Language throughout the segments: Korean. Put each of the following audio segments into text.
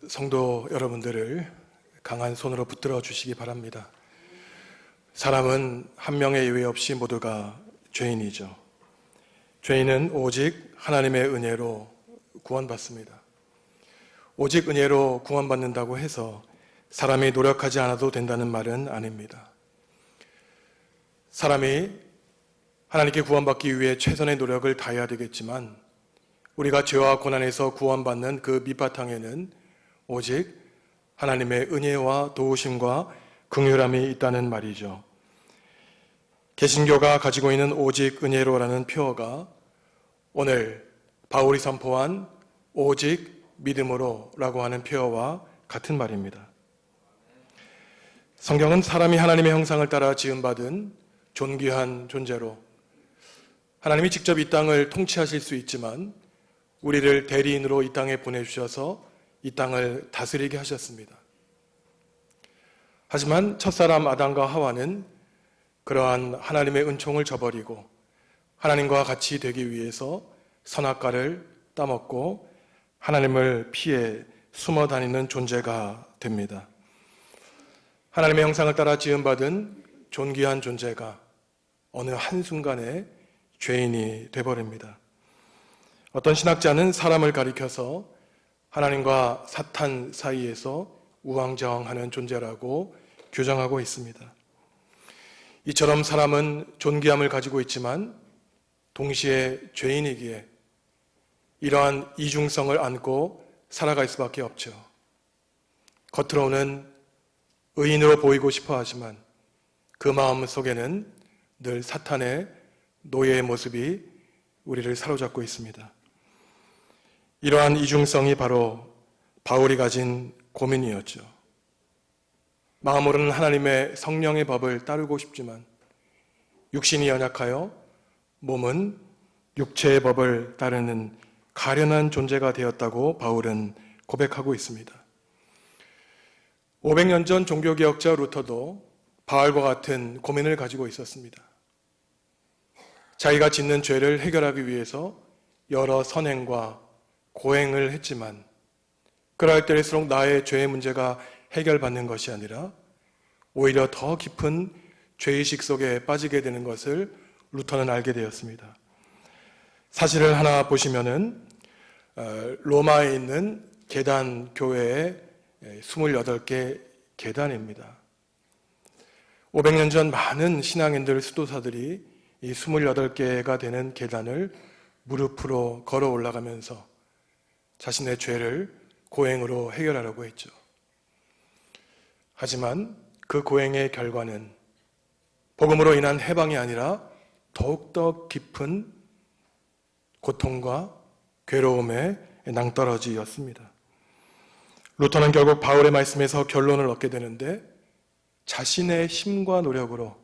성도 여러분들을 강한 손으로 붙들어 주시기 바랍니다. 사람은 한 명의 예외 없이 모두가 죄인이죠. 죄인은 오직 하나님의 은혜로 구원받습니다. 오직 은혜로 구원받는다고 해서 사람이 노력하지 않아도 된다는 말은 아닙니다. 사람이 하나님께 구원받기 위해 최선의 노력을 다해야 되겠지만 우리가 죄와 고난에서 구원받는 그 밑바탕에는 오직 하나님의 은혜와 도우심과 긍휼함이 있다는 말이죠. 개신교가 가지고 있는 오직 은혜로라는 표어가 오늘 바울이 선포한 오직 믿음으로라고 하는 표어와 같은 말입니다. 성경은 사람이 하나님의 형상을 따라 지음받은 존귀한 존재로 하나님이 직접 이 땅을 통치하실 수 있지만 우리를 대리인으로 이 땅에 보내주셔서 이 땅을 다스리게 하셨습니다. 하지만 첫사람 아담과 하와는 그러한 하나님의 은총을 저버리고 하나님과 같이 되기 위해서 선악과를 따먹고 하나님을 피해 숨어 다니는 존재가 됩니다. 하나님의 형상을 따라 지음받은 존귀한 존재가 어느 한순간에 죄인이 되어버립니다. 어떤 신학자는 사람을 가리켜서 하나님과 사탄 사이에서 우왕좌왕하는 존재라고 규정하고 있습니다. 이처럼 사람은 존귀함을 가지고 있지만 동시에 죄인이기에 이러한 이중성을 안고 살아갈 수밖에 없죠. 겉으로는 의인으로 보이고 싶어 하지만 그 마음 속에는 늘 사탄의 노예의 모습이 우리를 사로잡고 있습니다. 이러한 이중성이 바로 바울이 가진 고민이었죠. 마음으로는 하나님의 성령의 법을 따르고 싶지만 육신이 연약하여 몸은 육체의 법을 따르는 가련한 존재가 되었다고 바울은 고백하고 있습니다. 500년 전 종교개혁자 루터도 바울과 같은 고민을 가지고 있었습니다. 자기가 짓는 죄를 해결하기 위해서 여러 선행과 고행을 했지만 그럴 때일수록 나의 죄의 문제가 해결받는 것이 아니라 오히려 더 깊은 죄의식 속에 빠지게 되는 것을 루터는 알게 되었습니다. 사실을 하나 보시면은 로마에 있는 계단 교회의 28개 계단입니다. 500년 전 많은 신앙인들, 수도사들이 이 28개가 되는 계단을 무릎으로 걸어 올라가면서 자신의 죄를 고행으로 해결하려고 했죠. 하지만 그 고행의 결과는 복음으로 인한 해방이 아니라 더욱더 깊은 고통과 괴로움의 낭떠러지였습니다. 루터는 결국 바울의 말씀에서 결론을 얻게 되는데 자신의 힘과 노력으로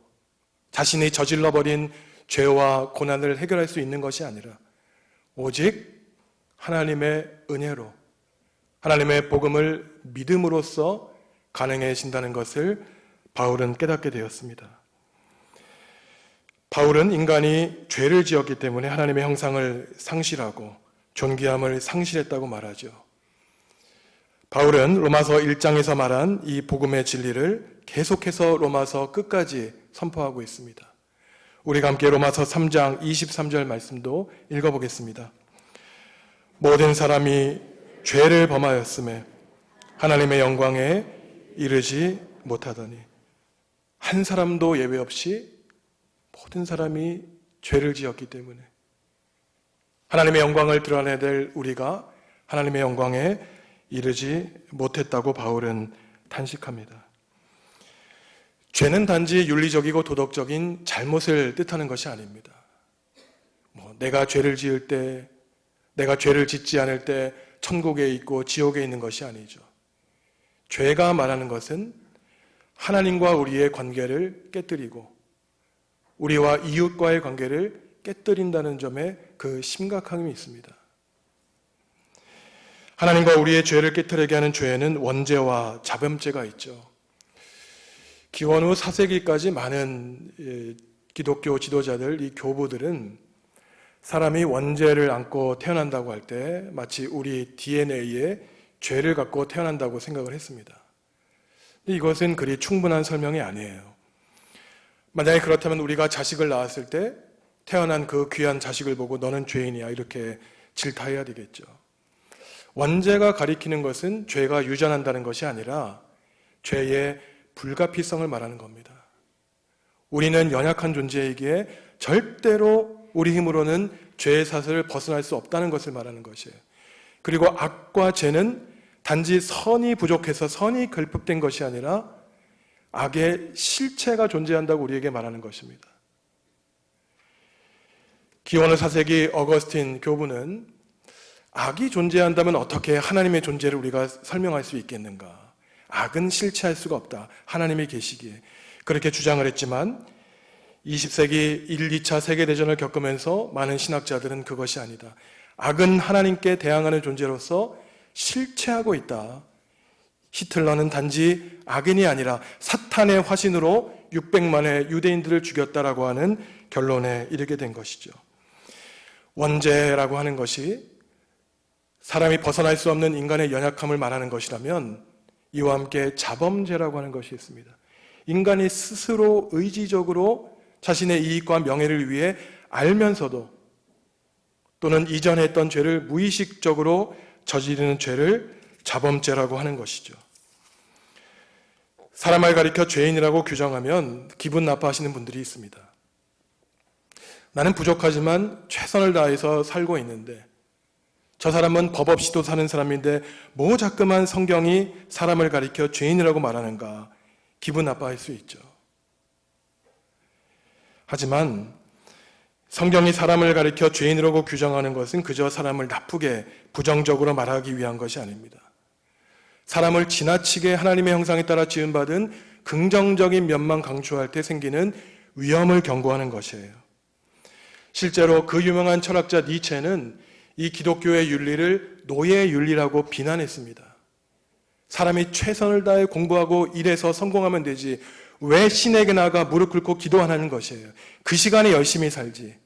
자신이 저질러버린 죄와 고난을 해결할 수 있는 것이 아니라 오직 하나님의 은혜로 하나님의 복음을 믿음으로써 가능해진다는 것을 바울은 깨닫게 되었습니다. 바울은 인간이 죄를 지었기 때문에 하나님의 형상을 상실하고 존귀함을 상실했다고 말하죠. 바울은 로마서 1장에서 말한 이 복음의 진리를 계속해서 로마서 끝까지 선포하고 있습니다. 우리가 함께 로마서 3장 23절 말씀도 읽어보겠습니다. 모든 사람이 죄를 범하였음에 하나님의 영광에 이르지 못하더니 한 사람도 예외 없이 모든 사람이 죄를 지었기 때문에 하나님의 영광을 드러내야 될 우리가 하나님의 영광에 이르지 못했다고 바울은 탄식합니다. 죄는 단지 윤리적이고 도덕적인 잘못을 뜻하는 것이 아닙니다. 내가 죄를 지을 때, 내가 죄를 짓지 않을 때 천국에 있고 지옥에 있는 것이 아니죠. 죄가 말하는 것은 하나님과 우리의 관계를 깨뜨리고 우리와 이웃과의 관계를 깨뜨린다는 점에 그 심각함이 있습니다. 하나님과 우리의 죄를 깨뜨리게 하는 죄에는 원죄와 자범죄가 있죠. 기원 후 4세기까지 많은 기독교 지도자들, 이 교부들은 사람이 원죄를 안고 태어난다고 할 때 마치 우리 DNA에 죄를 갖고 태어난다고 생각을 했습니다. 이것은 그리 충분한 설명이 아니에요. 만약에 그렇다면 우리가 자식을 낳았을 때 태어난 그 귀한 자식을 보고 너는 죄인이야 이렇게 질타해야 되겠죠. 원죄가 가리키는 것은 죄가 유전한다는 것이 아니라 죄의 불가피성을 말하는 겁니다. 우리는 연약한 존재이기에 절대로 우리 힘으로는 죄의 사슬을 벗어날 수 없다는 것을 말하는 것이에요. 그리고 악과 죄는 단지 선이 부족해서 선이 결핍된 것이 아니라 악의 실체가 존재한다고 우리에게 말하는 것입니다. 기원후 4세기 어거스틴 교부는 악이 존재한다면 어떻게 하나님의 존재를 우리가 설명할 수 있겠는가? 악은 실체할 수가 없다. 하나님이 계시기에. 그렇게 주장을 했지만 20세기 1, 2차 세계대전을 겪으면서 많은 신학자들은 그것이 아니다. 악은 하나님께 대항하는 존재로서 실체하고 있다. 히틀러는 단지 악인이 아니라 사탄의 화신으로 600만의 유대인들을 죽였다라고 하는 결론에 이르게 된 것이죠. 원죄라고 하는 것이 사람이 벗어날 수 없는 인간의 연약함을 말하는 것이라면 이와 함께 자범죄라고 하는 것이 있습니다. 인간이 스스로 의지적으로 자신의 이익과 명예를 위해 알면서도 또는 이전에 했던 죄를 무의식적으로 저지르는 죄를 자범죄라고 하는 것이죠. 사람을 가리켜 죄인이라고 규정하면 기분 나빠하시는 분들이 있습니다. 나는 부족하지만 최선을 다해서 살고 있는데 저 사람은 법 없이도 사는 사람인데 뭐 자꾸만 성경이 사람을 가리켜 죄인이라고 말하는가 기분 나빠할 수 있죠. 하지만 성경이 사람을 가리켜 죄인이라고 규정하는 것은 그저 사람을 나쁘게 부정적으로 말하기 위한 것이 아닙니다. 사람을 지나치게 하나님의 형상에 따라 지음받은 긍정적인 면만 강조할 때 생기는 위험을 경고하는 것이에요. 실제로 그 유명한 철학자 니체는 이 기독교의 윤리를 노예 윤리라고 비난했습니다. 사람이 최선을 다해 공부하고 일해서 성공하면 되지 왜 신에게 나아가 무릎 꿇고 기도하는 것이에요. 그 시간에 열심히 살지.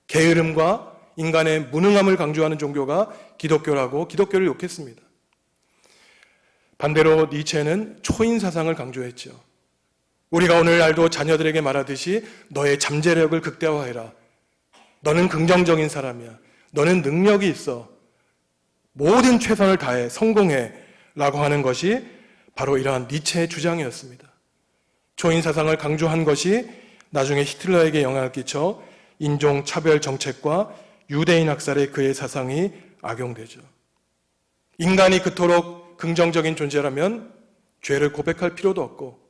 게으름과 인간의 무능함을 강조하는 종교가 기독교라고 기독교를 욕했습니다. 반대로 니체는 초인 사상을 강조했죠. 우리가 오늘날도 자녀들에게 말하듯이 너의 잠재력을 극대화해라. 너는 긍정적인 사람이야. 너는 능력이 있어. 모든 최선을 다해 성공해 라고 하는 것이 바로 이러한 니체의 주장이었습니다. 초인 사상을 강조한 것이 나중에 히틀러에게 영향을 끼쳐 인종차별 정책과 유대인 학살에 그의 사상이 악용되죠. 인간이 그토록 긍정적인 존재라면 죄를 고백할 필요도 없고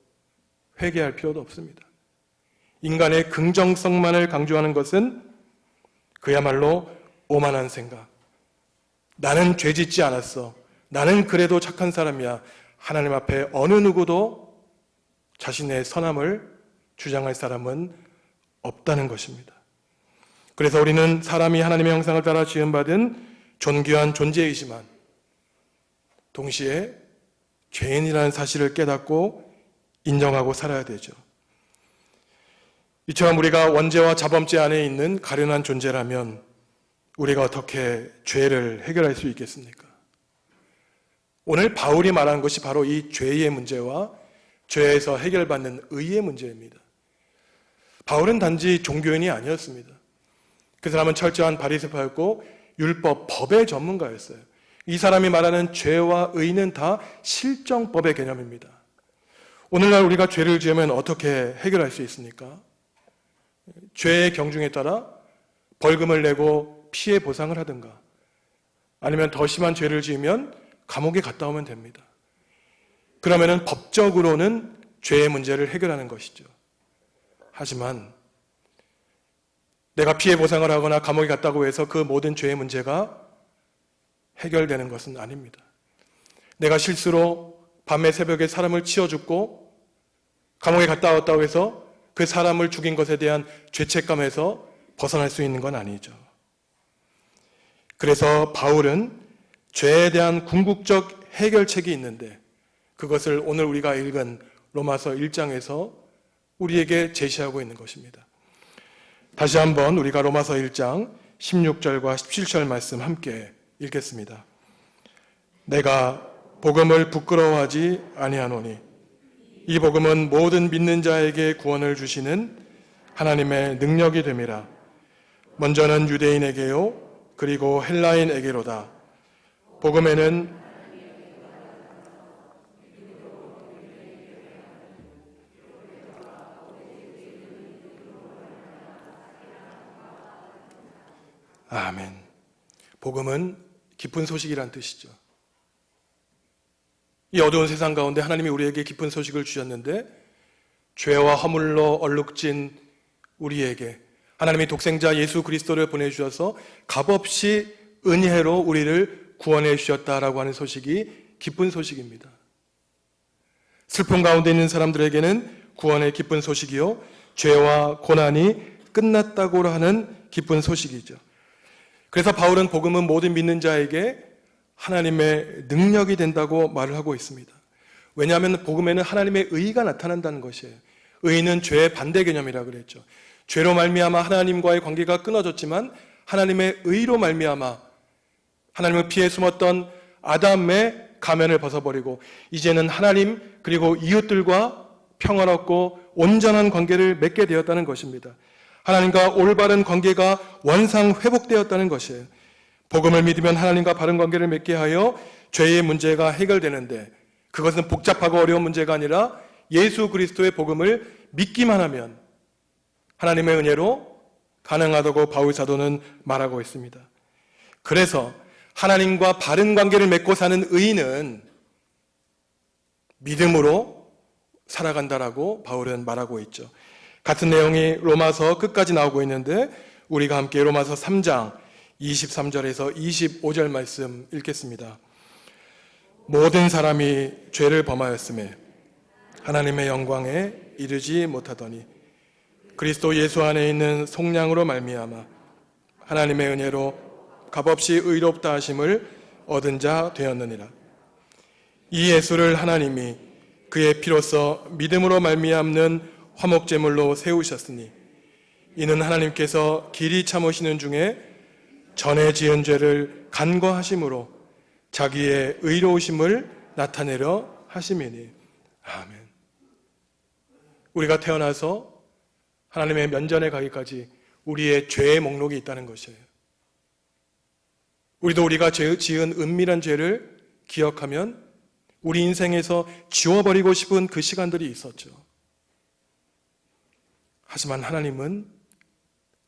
회개할 필요도 없습니다. 인간의 긍정성만을 강조하는 것은 그야말로 오만한 생각. 나는 죄 짓지 않았어. 나는 그래도 착한 사람이야. 하나님 앞에 어느 누구도 자신의 선함을 주장할 사람은 없다는 것입니다. 그래서 우리는 사람이 하나님의 형상을 따라 지음받은 존귀한 존재이지만 동시에 죄인이라는 사실을 깨닫고 인정하고 살아야 되죠. 이처럼 우리가 원죄와 자범죄 안에 있는 가련한 존재라면 우리가 어떻게 죄를 해결할 수 있겠습니까? 오늘 바울이 말한 것이 바로 이 죄의 문제와 죄에서 해결받는 의의 문제입니다. 바울은 단지 종교인이 아니었습니다. 그 사람은 철저한 바리새파였고 율법, 법의 전문가였어요. 이 사람이 말하는 죄와 의는 다 실정법의 개념입니다. 오늘날 우리가 죄를 지으면 어떻게 해결할 수 있습니까? 죄의 경중에 따라 벌금을 내고 피해 보상을 하든가 아니면 더 심한 죄를 지으면 감옥에 갔다 오면 됩니다. 그러면은 법적으로는 죄의 문제를 해결하는 것이죠. 하지만 내가 피해 보상을 하거나 감옥에 갔다고 해서 그 모든 죄의 문제가 해결되는 것은 아닙니다. 내가 실수로 밤에 새벽에 사람을 치어 죽고 감옥에 갔다 왔다고 해서 그 사람을 죽인 것에 대한 죄책감에서 벗어날 수 있는 건 아니죠. 그래서 바울은 죄에 대한 궁극적 해결책이 있는데 그것을 오늘 우리가 읽은 로마서 1장에서 우리에게 제시하고 있는 것입니다. 다시 한번 우리가 로마서 1장 16절과 17절 말씀 함께 읽겠습니다. 내가 복음을 부끄러워하지 아니하노니 이 복음은 모든 믿는 자에게 구원을 주시는 하나님의 능력이 됨이라. 먼저는 유대인에게요 그리고 헬라인에게로다. 복음에는 아멘. 복음은 기쁜 소식이란 뜻이죠. 이 어두운 세상 가운데 하나님이 우리에게 기쁜 소식을 주셨는데 죄와 허물로 얼룩진 우리에게 하나님이 독생자 예수 그리스도를 보내주셔서 값없이 은혜로 우리를 구원해 주셨다라고 하는 소식이 기쁜 소식입니다. 슬픔 가운데 있는 사람들에게는 구원의 기쁜 소식이요 죄와 고난이 끝났다고 하는 기쁜 소식이죠. 그래서 바울은 복음은 모든 믿는 자에게 하나님의 능력이 된다고 말을 하고 있습니다. 왜냐하면 복음에는 하나님의 의가 나타난다는 것이에요. 의는 죄의 반대 개념이라고 그랬죠. 죄로 말미암아 하나님과의 관계가 끊어졌지만 하나님의 의로 말미암아 하나님을 피해 숨었던 아담의 가면을 벗어버리고 이제는 하나님 그리고 이웃들과 평화롭고 온전한 관계를 맺게 되었다는 것입니다. 하나님과 올바른 관계가 원상 회복되었다는 것이에요. 복음을 믿으면 하나님과 바른 관계를 맺게 하여 죄의 문제가 해결되는데 그것은 복잡하고 어려운 문제가 아니라 예수 그리스도의 복음을 믿기만 하면 하나님의 은혜로 가능하다고 바울 사도는 말하고 있습니다. 그래서 하나님과 바른 관계를 맺고 사는 의인은 믿음으로 살아간다라고 바울은 말하고 있죠. 같은 내용이 로마서 끝까지 나오고 있는데 우리가 함께 로마서 3장 23절에서 25절 말씀 읽겠습니다. 모든 사람이 죄를 범하였음에 하나님의 영광에 이르지 못하더니 그리스도 예수 안에 있는 속량으로 말미암아 하나님의 은혜로 값없이 의롭다 하심을 얻은 자 되었느니라. 이 예수를 하나님이 그의 피로써 믿음으로 말미암는 화목제물로 세우셨으니 이는 하나님께서 길이 참으시는 중에 전에 지은 죄를 간과하심으로 자기의 의로우심을 나타내려 하심이니. 아멘. 우리가 태어나서 하나님의 면전에 가기까지 우리의 죄의 목록이 있다는 것이에요. 우리도 우리가 지은 은밀한 죄를 기억하면 우리 인생에서 지워버리고 싶은 그 시간들이 있었죠. 하지만 하나님은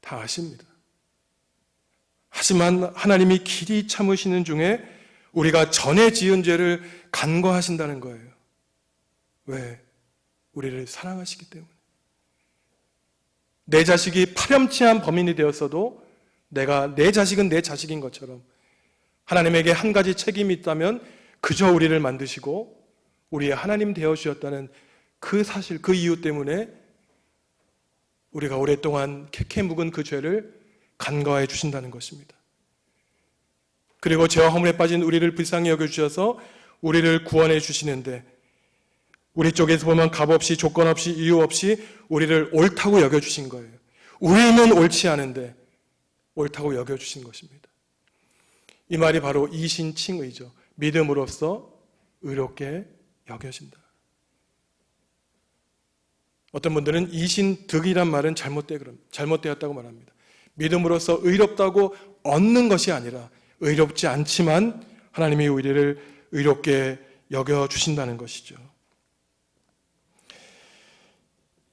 다 아십니다. 하지만 하나님이 길이 참으시는 중에 우리가 전에 지은 죄를 간과하신다는 거예요. 왜? 우리를 사랑하시기 때문에. 내 자식이 파렴치한 범인이 되었어도 내가 내 자식은 내 자식인 것처럼 하나님에게 한 가지 책임이 있다면 그저 우리를 만드시고 우리의 하나님 되어주셨다는 그 사실, 그 이유 때문에 우리가 오랫동안 캐캐 묵은 그 죄를 간과해 주신다는 것입니다. 그리고 죄와 허물에 빠진 우리를 불쌍히 여겨주셔서 우리를 구원해 주시는데 우리 쪽에서 보면 값없이 조건 없이 이유 없이 우리를 옳다고 여겨주신 거예요. 우리는 옳지 않은데 옳다고 여겨주신 것입니다. 이 말이 바로 이신칭의죠. 믿음으로써 의롭게 여겨진다. 어떤 분들은 이신득이란 말은 잘못되었다고 말합니다. 믿음으로써 의롭다고 얻는 것이 아니라 의롭지 않지만 하나님이 우리를 의롭게 여겨주신다는 것이죠.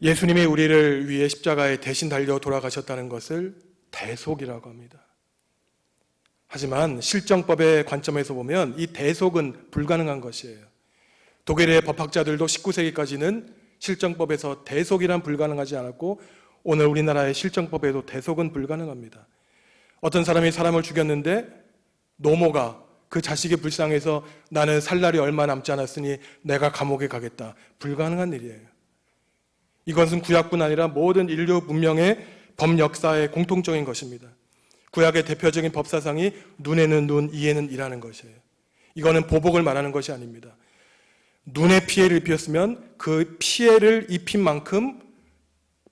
예수님이 우리를 위해 십자가에 대신 달려 돌아가셨다는 것을 대속이라고 합니다. 하지만 실정법의 관점에서 보면 이 대속은 불가능한 것이에요. 독일의 법학자들도 19세기까지는 실정법에서 대속이란 불가능하지 않았고 오늘 우리나라의 실정법에도 대속은 불가능합니다. 어떤 사람이 사람을 죽였는데 노모가 그 자식이 불쌍해서 나는 살 날이 얼마 남지 않았으니 내가 감옥에 가겠다. 불가능한 일이에요. 이것은 구약뿐 아니라 모든 인류 문명의 법 역사의 공통적인 것입니다. 구약의 대표적인 법사상이 눈에는 눈, 이에는 이라는 것이에요. 이거는 보복을 말하는 것이 아닙니다. 눈에 피해를 입혔으면 그 피해를 입힌 만큼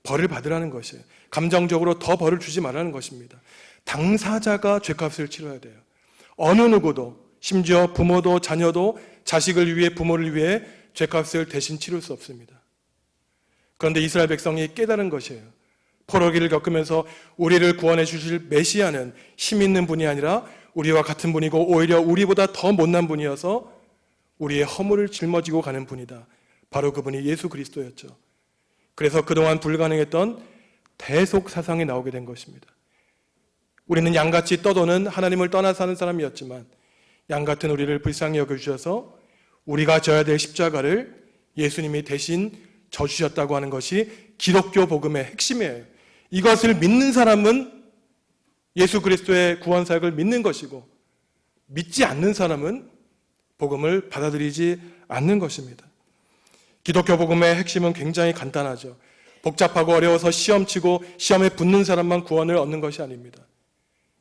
벌을 받으라는 것이에요. 감정적으로 더 벌을 주지 말라는 것입니다. 당사자가 죄값을 치러야 돼요. 어느 누구도 심지어 부모도 자녀도 자식을 위해 부모를 위해 죄값을 대신 치를 수 없습니다. 그런데 이스라엘 백성이 깨달은 것이에요. 포로기를 겪으면서 우리를 구원해 주실 메시아는 힘 있는 분이 아니라 우리와 같은 분이고 오히려 우리보다 더 못난 분이어서 우리의 허물을 짊어지고 가는 분이다. 바로 그분이 예수 그리스도였죠. 그래서 그동안 불가능했던 대속 사상이 나오게 된 것입니다. 우리는 양같이 떠도는 하나님을 떠나 사는 사람이었지만 양같은 우리를 불쌍히 여겨주셔서 우리가 져야 될 십자가를 예수님이 대신 져주셨다고 하는 것이 기독교 복음의 핵심이에요. 이것을 믿는 사람은 예수 그리스도의 구원 사역을 믿는 것이고 믿지 않는 사람은 복음을 받아들이지 않는 것입니다. 기독교 복음의 핵심은 굉장히 간단하죠. 복잡하고 어려워서 시험치고 시험에 붙는 사람만 구원을 얻는 것이 아닙니다.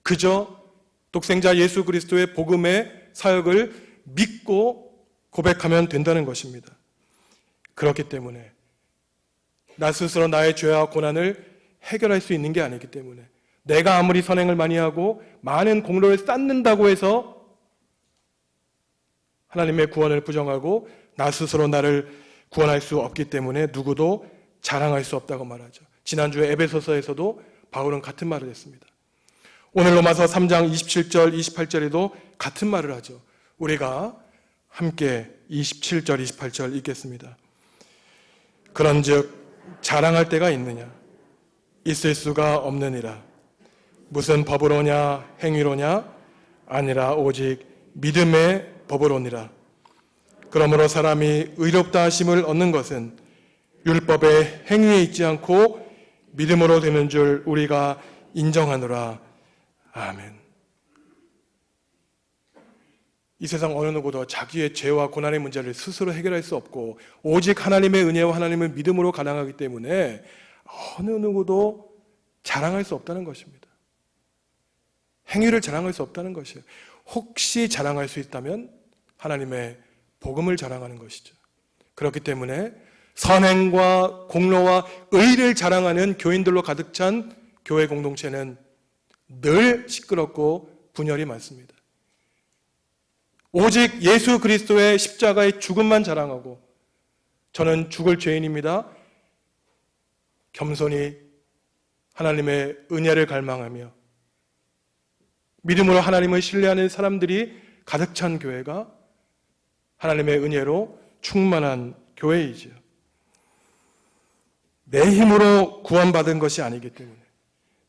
그저 독생자 예수 그리스도의 복음의 사역을 믿고 고백하면 된다는 것입니다. 그렇기 때문에 나 스스로 나의 죄와 고난을 해결할 수 있는 게 아니기 때문에 내가 아무리 선행을 많이 하고 많은 공로를 쌓는다고 해서 하나님의 구원을 부정하고 나 스스로 나를 구원할 수 없기 때문에 누구도 자랑할 수 없다고 말하죠. 지난주에 에베소서에서도 바울은 같은 말을 했습니다. 오늘 로마서 3장 27절 28절에도 같은 말을 하죠. 우리가 함께 27절 28절 읽겠습니다. 그런즉 자랑할 때가 있느냐? 있을 수가 없느니라. 무슨 법으로냐 행위로냐? 아니라 오직 믿음의 법으로니라. 그러므로 사람이 의롭다 하심을 얻는 것은 율법의 행위에 있지 않고 믿음으로 되는 줄 우리가 인정하노라. 아멘. 이 세상 어느 누구도 자기의 죄와 고난의 문제를 스스로 해결할 수 없고 오직 하나님의 은혜와 하나님의 믿음으로 가능하기 때문에 어느 누구도 자랑할 수 없다는 것입니다. 행위를 자랑할 수 없다는 것이에요. 혹시 자랑할 수 있다면 하나님의 복음을 자랑하는 것이죠. 그렇기 때문에 선행과 공로와 의를 자랑하는 교인들로 가득 찬 교회 공동체는 늘 시끄럽고 분열이 많습니다. 오직 예수 그리스도의 십자가의 죽음만 자랑하고 저는 죽을 죄인입니다. 겸손히 하나님의 은혜를 갈망하며 믿음으로 하나님을 신뢰하는 사람들이 가득 찬 교회가 하나님의 은혜로 충만한 교회이지요. 내 힘으로 구원받은 것이 아니기 때문에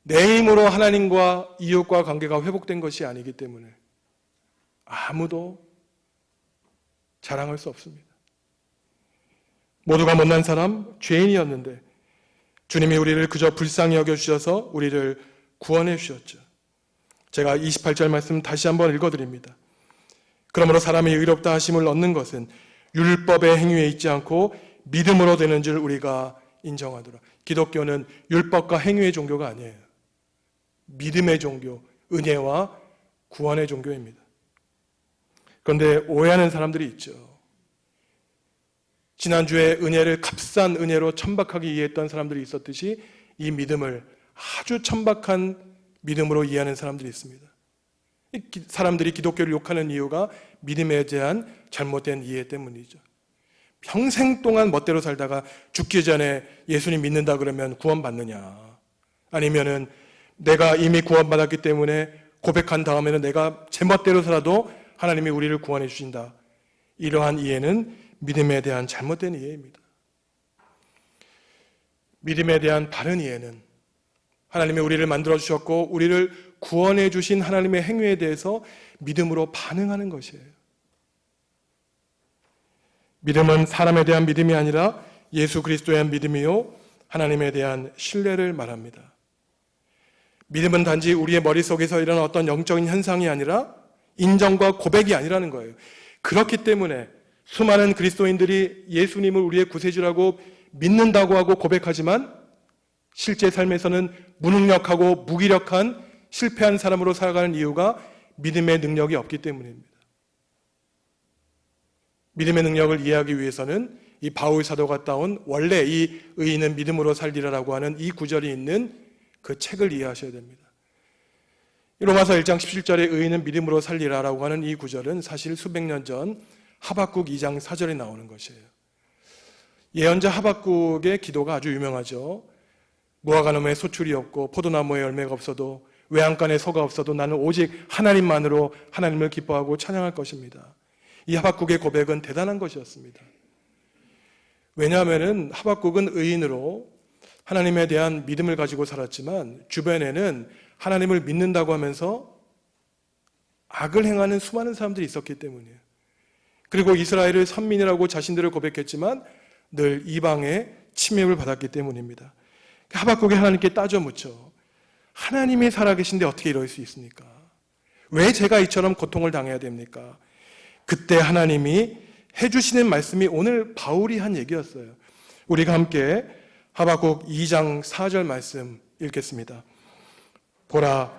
내 힘으로 하나님과 이웃과 관계가 회복된 것이 아니기 때문에 아무도 자랑할 수 없습니다. 모두가 못난 사람, 죄인이었는데 주님이 우리를 그저 불쌍히 여겨주셔서 우리를 구원해 주셨죠. 제가 28절 말씀 다시 한번 읽어드립니다. 그러므로 사람이 의롭다 하심을 얻는 것은 율법의 행위에 있지 않고 믿음으로 되는 줄 우리가 인정하더라. 기독교는 율법과 행위의 종교가 아니에요. 믿음의 종교, 은혜와 구원의 종교입니다. 그런데 오해하는 사람들이 있죠. 지난주에 은혜를 값싼 은혜로 천박하게 이해했던 사람들이 있었듯이 이 믿음을 아주 천박한 믿음으로 이해하는 사람들이 있습니다. 사람들이 기독교를 욕하는 이유가 믿음에 대한 잘못된 이해 때문이죠. 평생 동안 멋대로 살다가 죽기 전에 예수님 믿는다 그러면 구원받느냐? 아니면은 내가 이미 구원받았기 때문에 고백한 다음에는 내가 제 멋대로 살아도 하나님이 우리를 구원해 주신다. 이러한 이해는 믿음에 대한 잘못된 이해입니다. 믿음에 대한 바른 이해는 하나님이 우리를 만들어 주셨고 우리를 구원해 주신 하나님의 행위에 대해서 믿음으로 반응하는 것이에요. 믿음은 사람에 대한 믿음이 아니라 예수 그리스도에 대한 믿음이요 하나님에 대한 신뢰를 말합니다. 믿음은 단지 우리의 머릿속에서 일어나는 어떤 영적인 현상이 아니라 인정과 고백이 아니라는 거예요. 그렇기 때문에 수많은 그리스도인들이 예수님을 우리의 구세주라고 믿는다고 하고 고백하지만 실제 삶에서는 무능력하고 무기력한 실패한 사람으로 살아가는 이유가 믿음의 능력이 없기 때문입니다. 믿음의 능력을 이해하기 위해서는 이 바울 사도가 따온 원래 이 의인은 믿음으로 살리라라고 하는 이 구절이 있는 그 책을 이해하셔야 됩니다. 로마서 1장 17절에 의인은 믿음으로 살리라라고 하는 이 구절은 사실 수백 년 전 하박국 2장 4절에 나오는 것이에요. 예언자 하박국의 기도가 아주 유명하죠. 무화과나무에 소출이 없고 포도나무에 열매가 없어도 외양간에 소가 없어도 나는 오직 하나님만으로 하나님을 기뻐하고 찬양할 것입니다. 이 하박국의 고백은 대단한 것이었습니다. 왜냐하면 하박국은 의인으로 하나님에 대한 믿음을 가지고 살았지만 주변에는 하나님을 믿는다고 하면서 악을 행하는 수많은 사람들이 있었기 때문이에요. 그리고 이스라엘을 선민이라고 자신들을 고백했지만 늘 이방의 침입을 받았기 때문입니다. 하박국이 하나님께 따져 묻죠. 하나님이 살아계신데 어떻게 이럴 수 있습니까? 왜 제가 이처럼 고통을 당해야 됩니까? 그때 하나님이 해주시는 말씀이 오늘 바울이 한 얘기였어요. 우리가 함께 하박국 2장 4절 말씀 읽겠습니다. 보라,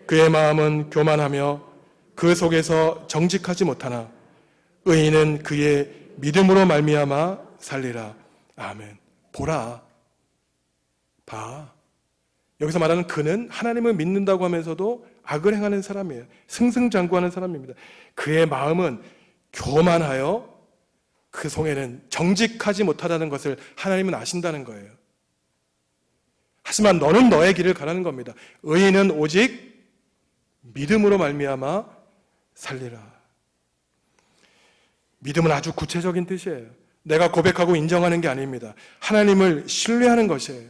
그의 마음은 교만하며 그 속에서 정직하지 못하나 의인은 그의 믿음으로 말미암아 살리라. 아멘. 보라, 봐. 여기서 말하는 그는 하나님을 믿는다고 하면서도 악을 행하는 사람이에요. 승승장구하는 사람입니다. 그의 마음은 교만하여 그 속에는 정직하지 못하다는 것을 하나님은 아신다는 거예요. 하지만 너는 너의 길을 가라는 겁니다. 의인은 오직 믿음으로 말미암아 살리라. 믿음은 아주 구체적인 뜻이에요. 내가 고백하고 인정하는 게 아닙니다. 하나님을 신뢰하는 것이에요.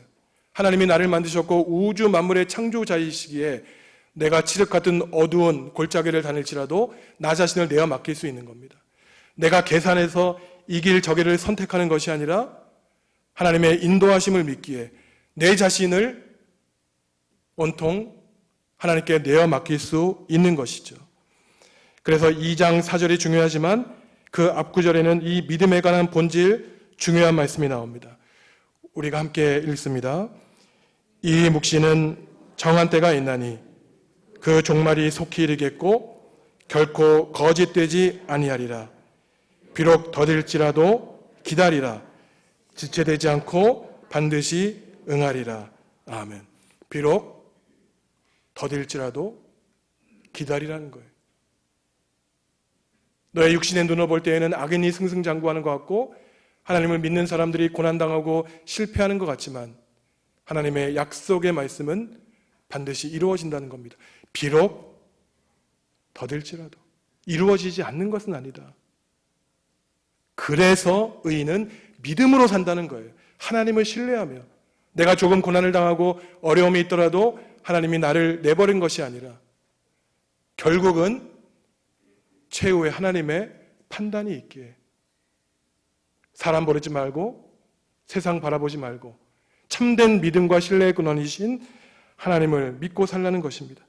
하나님이 나를 만드셨고 우주 만물의 창조자이시기에 내가 칠흑 같은 어두운 골짜기를 다닐지라도 나 자신을 내어 맡길 수 있는 겁니다. 내가 계산해서 이 길 저 길을 선택하는 것이 아니라 하나님의 인도하심을 믿기에 내 자신을 온통 하나님께 내어 맡길 수 있는 것이죠. 그래서 2장 4절이 중요하지만 그 앞구절에는 이 믿음에 관한 본질 중요한 말씀이 나옵니다. 우리가 함께 읽습니다. 이 묵시는 정한 때가 있나니 그 종말이 속히 이르겠고 결코 거짓되지 아니하리라. 비록 더딜지라도 기다리라. 지체되지 않고 반드시 응하리라. 아멘. 비록 더딜지라도 기다리라는 거예요. 너의 육신의 눈으로 볼 때에는 악인이 승승장구하는 것 같고 하나님을 믿는 사람들이 고난당하고 실패하는 것 같지만 하나님의 약속의 말씀은 반드시 이루어진다는 겁니다. 비록 더딜지라도 이루어지지 않는 것은 아니다. 그래서 의인은 믿음으로 산다는 거예요. 하나님을 신뢰하며 내가 조금 고난을 당하고 어려움이 있더라도 하나님이 나를 내버린 것이 아니라 결국은 최후에 하나님의 판단이 있기에 사람 버리지 말고 세상 바라보지 말고 참된 믿음과 신뢰의 근원이신 하나님을 믿고 살라는 것입니다.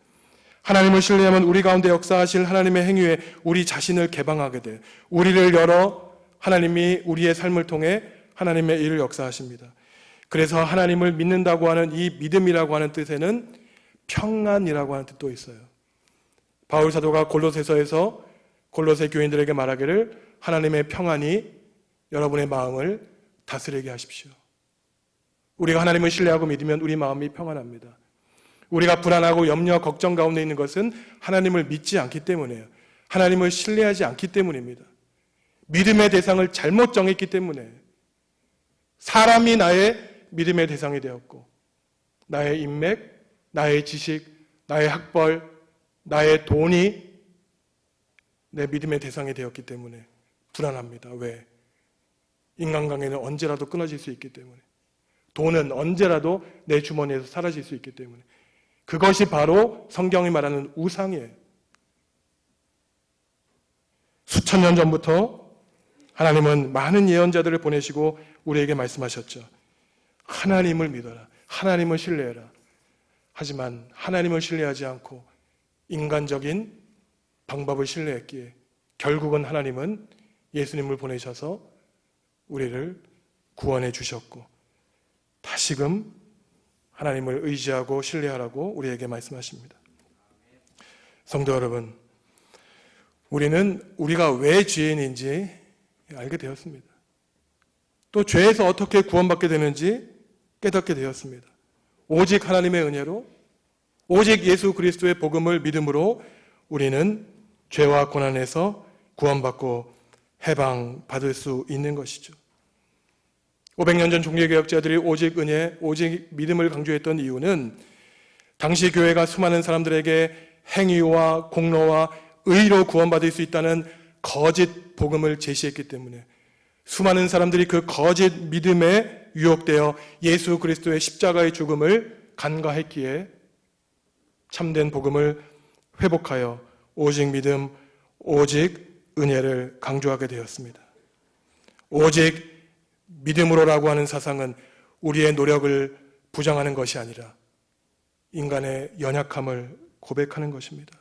하나님을 신뢰하면 우리 가운데 역사하실 하나님의 행위에 우리 자신을 개방하게 돼요. 우리를 열어 하나님이 우리의 삶을 통해 하나님의 일을 역사하십니다. 그래서 하나님을 믿는다고 하는 이 믿음이라고 하는 뜻에는 평안이라고 하는 뜻도 있어요. 바울 사도가 골로새서에서 골로새 교인들에게 말하기를 하나님의 평안이 여러분의 마음을 다스리게 하십시오. 우리가 하나님을 신뢰하고 믿으면 우리 마음이 평안합니다. 우리가 불안하고 염려, 걱정 가운데 있는 것은 하나님을 믿지 않기 때문이에요. 하나님을 신뢰하지 않기 때문입니다. 믿음의 대상을 잘못 정했기 때문에 사람이 나의 믿음의 대상이 되었고 나의 인맥, 나의 지식, 나의 학벌, 나의 돈이 내 믿음의 대상이 되었기 때문에 불안합니다. 왜? 인간관계는 언제라도 끊어질 수 있기 때문에 돈은 언제라도 내 주머니에서 사라질 수 있기 때문에 그것이 바로 성경이 말하는 우상이에요. 수천 년 전부터 하나님은 많은 예언자들을 보내시고 우리에게 말씀하셨죠. 하나님을 믿어라. 하나님을 신뢰해라. 하지만 하나님을 신뢰하지 않고 인간적인 방법을 신뢰했기에 결국은 하나님은 예수님을 보내셔서 우리를 구원해 주셨고 다시금 하나님을 의지하고 신뢰하라고 우리에게 말씀하십니다. 성도 여러분, 우리는 우리가 왜 죄인인지 알게 되었습니다. 또 죄에서 어떻게 구원받게 되는지 깨닫게 되었습니다. 오직 하나님의 은혜로, 오직 예수 그리스도의 복음을 믿음으로 우리는 죄와 고난에서 구원받고 해방받을 수 있는 것이죠. 500년 전 종교개혁자들이 오직 은혜, 오직 믿음을 강조했던 이유는 당시 교회가 수많은 사람들에게 행위와 공로와 의로 구원받을 수 있다는 거짓 복음을 제시했기 때문에 수많은 사람들이 그 거짓 믿음에 유혹되어 예수 그리스도의 십자가의 죽음을 간과했기에 참된 복음을 회복하여 오직 믿음, 오직 은혜를 강조하게 되었습니다. 오직 믿음으로라고 하는 사상은 우리의 노력을 부정하는 것이 아니라 인간의 연약함을 고백하는 것입니다.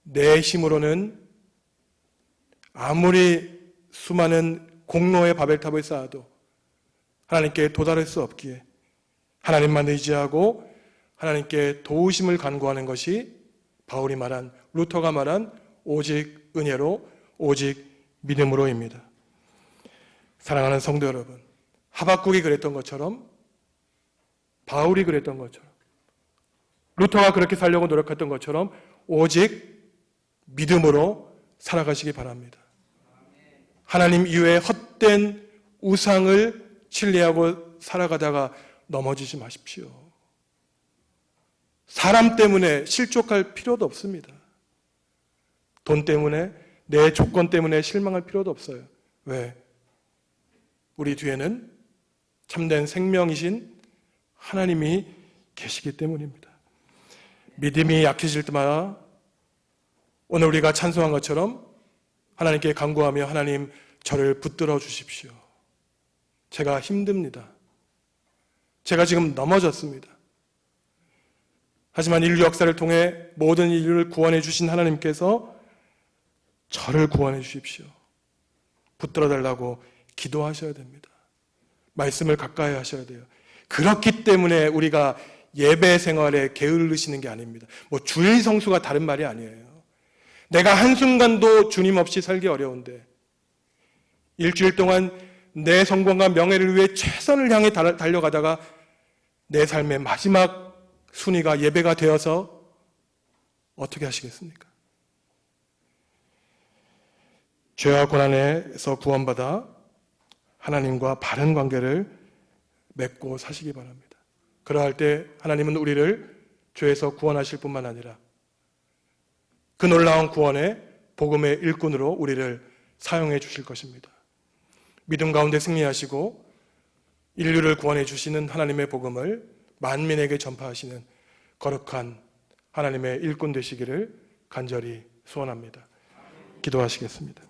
내 힘으로는 아무리 수많은 공로의 바벨탑을 쌓아도 하나님께 도달할 수 없기에 하나님만 의지하고 하나님께 도우심을 간구하는 것이 바울이 말한, 루터가 말한 오직 은혜로, 오직 믿음으로입니다. 사랑하는 성도 여러분, 하박국이 그랬던 것처럼, 바울이 그랬던 것처럼, 루터가 그렇게 살려고 노력했던 것처럼 오직 믿음으로 살아가시기 바랍니다. 하나님 이외에 헛된 우상을 신뢰하고 살아가다가 넘어지지 마십시오. 사람 때문에 실족할 필요도 없습니다. 돈 때문에, 내 조건 때문에 실망할 필요도 없어요. 왜? 우리 뒤에는 참된 생명이신 하나님이 계시기 때문입니다. 믿음이 약해질 때마다 오늘 우리가 찬송한 것처럼 하나님께 간구하며 하나님 저를 붙들어 주십시오. 제가 힘듭니다. 제가 지금 넘어졌습니다. 하지만 인류 역사를 통해 모든 인류를 구원해 주신 하나님께서 저를 구원해 주십시오. 붙들어 달라고 기도하셔야 됩니다. 말씀을 가까이 하셔야 돼요. 그렇기 때문에 우리가 예배 생활에 게으르시는 게 아닙니다. 주일 성수가 다른 말이 아니에요. 내가 한순간도 주님 없이 살기 어려운데 일주일 동안 내 성공과 명예를 위해 최선을 향해 달려가다가 내 삶의 마지막 순위가 예배가 되어서 어떻게 하시겠습니까? 죄와 고난에서 구원받아 하나님과 바른 관계를 맺고 사시기 바랍니다. 그러할 때 하나님은 우리를 죄에서 구원하실 뿐만 아니라 그 놀라운 구원의 복음의 일꾼으로 우리를 사용해 주실 것입니다. 믿음 가운데 승리하시고 인류를 구원해 주시는 하나님의 복음을 만민에게 전파하시는 거룩한 하나님의 일꾼 되시기를 간절히 소원합니다. 기도하시겠습니다.